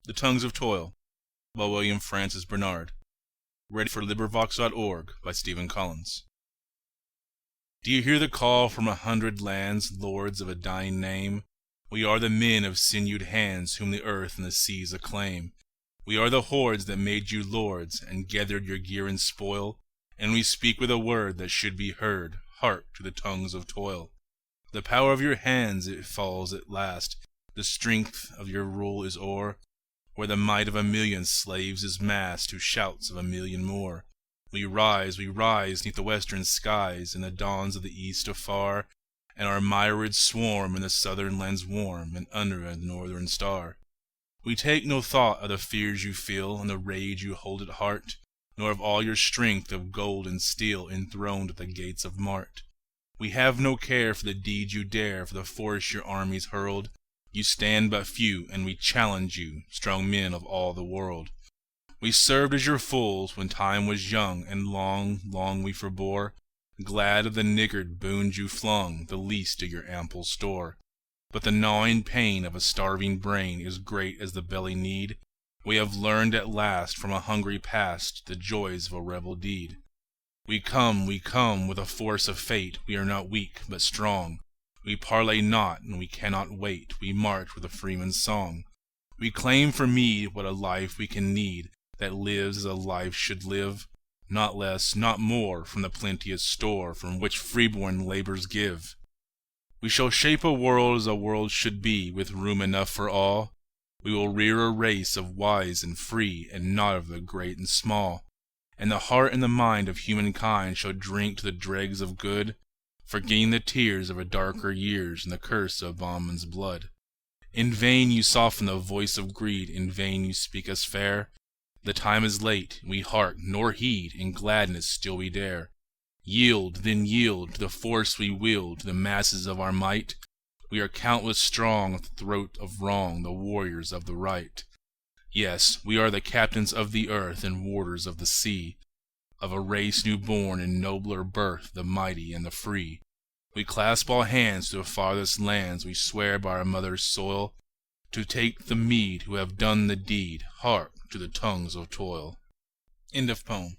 The Tongues of Toil by William Francis Bernard. Ready for LibriVox.org by Stephen Collins. Do you hear the call from 100 lands, lords of a dying name? We are the men of sinewed hands whom the earth and the seas acclaim. We are the hordes that made you lords and gathered your gear and spoil, and we speak with a word that should be heard. Hark to the tongues of toil. The power of your hands it falls at last, the strength of your rule is o'er, where the might of 1,000,000 slaves is massed to shouts of 1,000,000 more. We rise 'neath the western skies, in the dawns of the east afar, and our myriads swarm in the southern lands warm, and under a northern star. We take no thought of the fears you feel, and the rage you hold at heart, nor of all your strength of gold and steel enthroned at the gates of Mart. We have no care for the deeds you dare, for the force your armies hurled. You stand but few, and we challenge you, strong men of all the world. We served as your fools when time was young, and long, long we forbore, glad of the niggard boons you flung, the least of your ample store. But the gnawing pain of a starving brain is great as the belly need. We have learned at last from a hungry past the joys of a rebel deed. We come with the force of fate. We are not weak but strong. We parley not and we cannot wait. We march with a freeman's song. We claim for meed what a life we can need, that lives as a life should live, not less, not more, from the plenteous store from which freeborn labors give. We shall shape a world as a world should be, with room enough for all. We will rear a race of wise and free, and not of the great and small. And the heart and the mind of humankind shall drink to the dregs of good, forgetting the tears of our darker years and the curse of bondman's blood. In vain you soften the voice of greed, in vain you speak us fair. The time is late, we hark nor heed, in gladness still we dare. Yield, then yield, to the force we wield, to the masses of our might. We are countless strong at the throat of wrong, the warriors of the right. Yes, we are the captains of the earth and warders of the sea, of a race new born in nobler birth, the mighty and the free. We clasp all hands to the farthest lands, we swear by our mother's soil, to take the meed who have done the deed. Hark to the tongues of toil. End of poem.